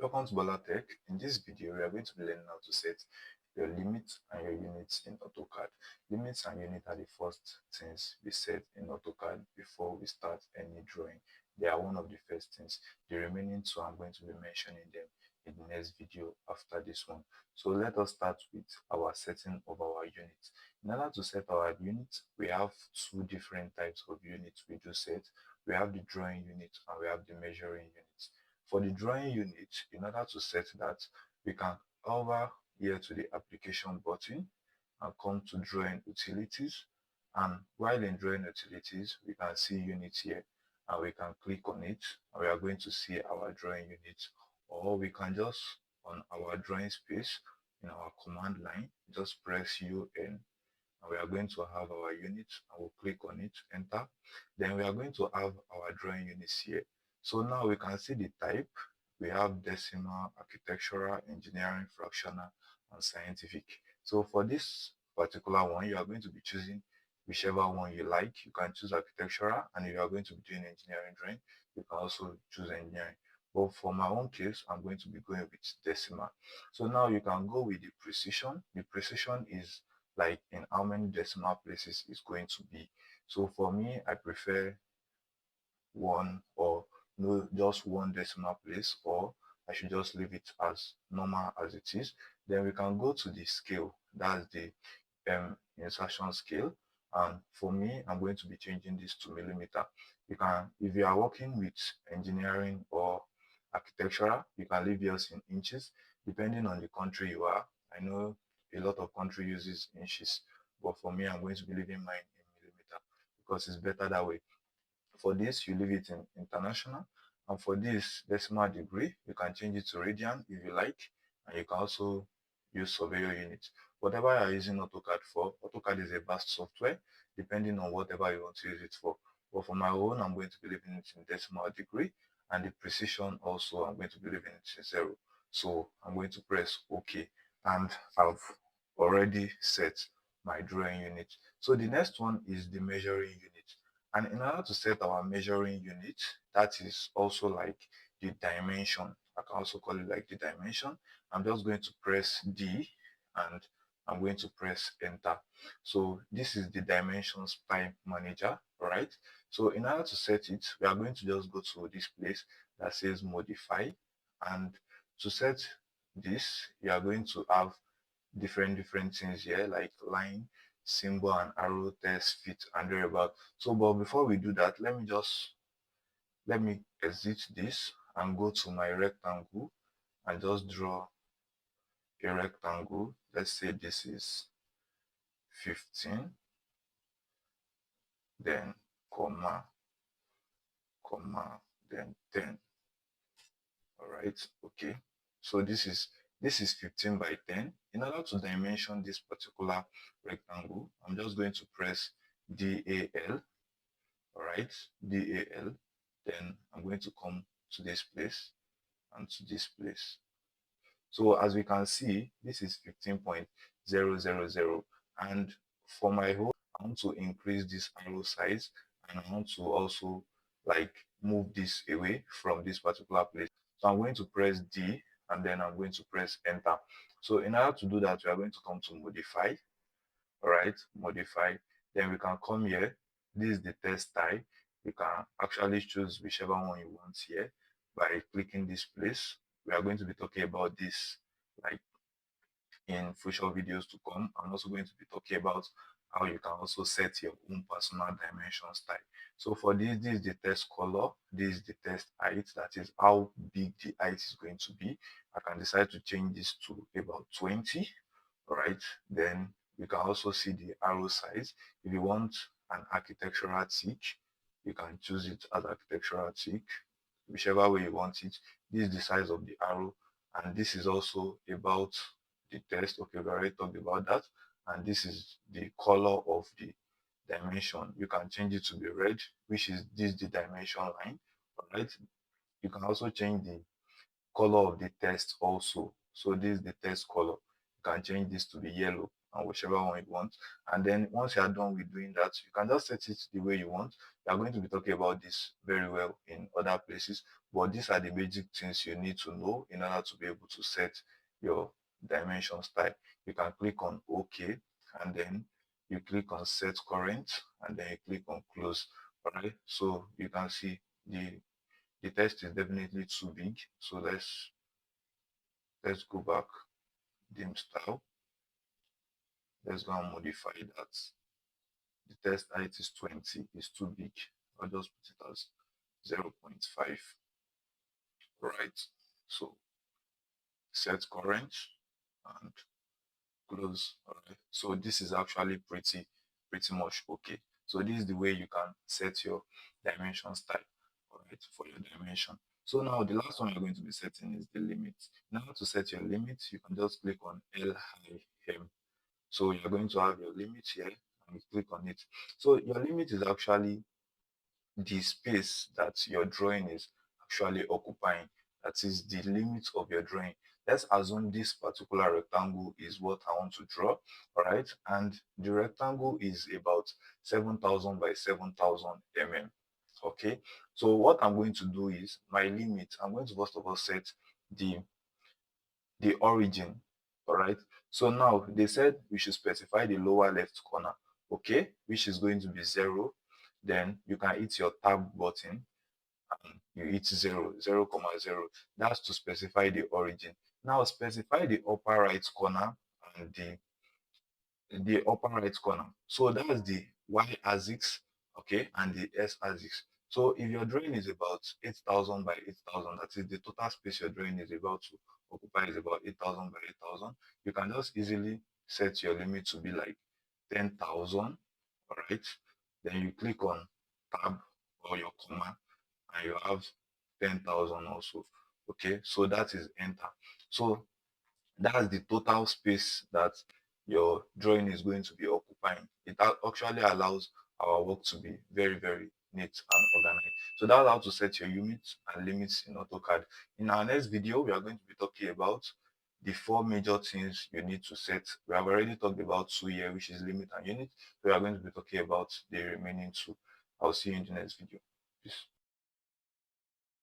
Welcome to Bola Tech. In this video, we are going to be learning how to set your limits and your units in AutoCAD. Limits and units are the first things we set in AutoCAD before we start any drawing. They are one of the first things. The remaining two, I'm going to be mentioning them in the next video after this one. So let us start with our setting of our units. In order to set our units, we have two different types of units we do set. We have the drawing unit and we have the measuring unit. For the drawing unit, in order to set that, we can hover here to the application button and come to drawing utilities. And while in drawing utilities, we can see units here and we can click on it and we are going to see our drawing unit. Or we can just on our drawing space in our command line, just press UN and we are going to have our unit. I will click on it, enter. Then we are going to have our drawing units here. So now we can see the type. We have decimal, architectural, engineering, fractional, and scientific. So for this particular one, you are going to be choosing whichever one you like. You can choose architectural, and if you are going to be doing engineering drawing, you can also choose engineering. But for my own case, I'm going to be going with decimal. So now you can go with the precision. The precision is like in how many decimal places it's going to be. So for me, I prefer one or no, just one decimal place, or I should just leave it as normal as it is. Then we can go to the scale. That's the insertion scale. And for me, I'm going to be changing this to millimeter. You can, if you are working with engineering or architectural, you can leave yours in inches, depending on the country you are. I know a lot of country uses inches, but for me, I'm going to be leaving mine in millimeter because it's better that way. For this, you leave it in international. And for this decimal degree, you can change it to radian if you like. And you can also use surveyor unit. Whatever you are using AutoCAD for, AutoCAD is a vast software, depending on whatever you want to use it for. But for my own, I'm going to be leaving it in decimal degree. And the precision also, I'm going to be leaving it in 0. So I'm going to press OK. And I've already set my drawing unit. So the next one is the measuring unit. And in order to set our measuring unit, that is also like the dimension. I can also call it like the dimension. I'm just going to press D and I'm going to press enter. So this is the dimensions type manager, right? So in order to set it, we are going to just go to this place that says modify. And to set this, you are going to have different things here like line, symbol and arrow, text, fit and thereabout. So but before we do that, let me exit this and go to my rectangle and just draw a rectangle. Let's say this is 15, then comma, then 10. All right, okay. So this is 15 by 10. In order to dimension this particular rectangle, I'm just going to press DAL. All right, DAL. Then I'm going to come to this place and to this place. So as we can see, this is 15.000. And for my whole, I want to increase this arrow size and I want to also like move this away from this particular place. So I'm going to press D and then I'm going to press enter. So in order to do that, we are going to come to modify. All right, modify. Then we can come here. This is the text style. You can actually choose whichever one you want here by clicking this place. We are going to be talking about this like in future videos to come. I'm also going to be talking about how you can also set your own personal dimension style. So for this is the text color, this is the text height, that is how big the height is going to be. I can decide to change this to about 20. All right, then you can also see the arrow size. If you want an architectural tick, you can choose it as architectural tick, whichever way you want it. This is the size of the arrow, and this is also about the text. Okay, we already talked about that. And this is the color of the dimension. You can change it to be red, which is this the dimension line. All right, you can also change the color of the text also. So this is the text color. You can change this to be yellow. and whichever one you want. And then once you are done with doing that, you can just set it the way you want. We are going to be talking about this very well in other places, but these are the basic things you need to know in order to be able to set your dimension style. You can click on OK, and then you click on set current, and then you click on close. All right, so you can see the text is definitely too big. So let's go back. Dim style. Let's go and modify that. The text height is 20, is too big. I'll just put it as 0.5. Right. So set current and close. All right. So this is actually pretty much okay. So this is the way you can set your dimension style. All right, for your dimension. So now the last one you're going to be setting is the limit. Now to set your limit, you can just click on L high M. So you're going to have your limit here, and you click on it. So your limit is actually the space that your drawing is actually occupying. That is the limit of your drawing. Let's assume this particular rectangle is what I want to draw, all right? And the rectangle is about 7,000 by 7,000 mm. Okay, so what I'm going to do is my limit. I'm going to first of all set the the origin. All right, so now they said we should specify the lower left corner, okay, which is going to be 0. Then you can hit your tab button and you hit 0, 0 comma 0. That's to specify the origin. Now specify the upper right corner and the upper right corner. So that's the y-axis, okay, and the s-axis. So if your drawing is about 8,000 by 8,000, that is the total space your drawing is about to occupy is about 8,000 by 8,000, you can just easily set your limit to be like 10,000, all right? Then you click on tab or your comma, and you have 10,000 also, okay? So that is enter. So that's the total space that your drawing is going to be occupying. It actually allows our work to be very neat and organized. So that's how to set your units and limits in AutoCAD. In our next video, we are going to be talking about the 4 major things you need to set. We have already talked about 2 here, which is limit and unit. We are going to be talking about the remaining 2. I'll see you in the next video. Peace.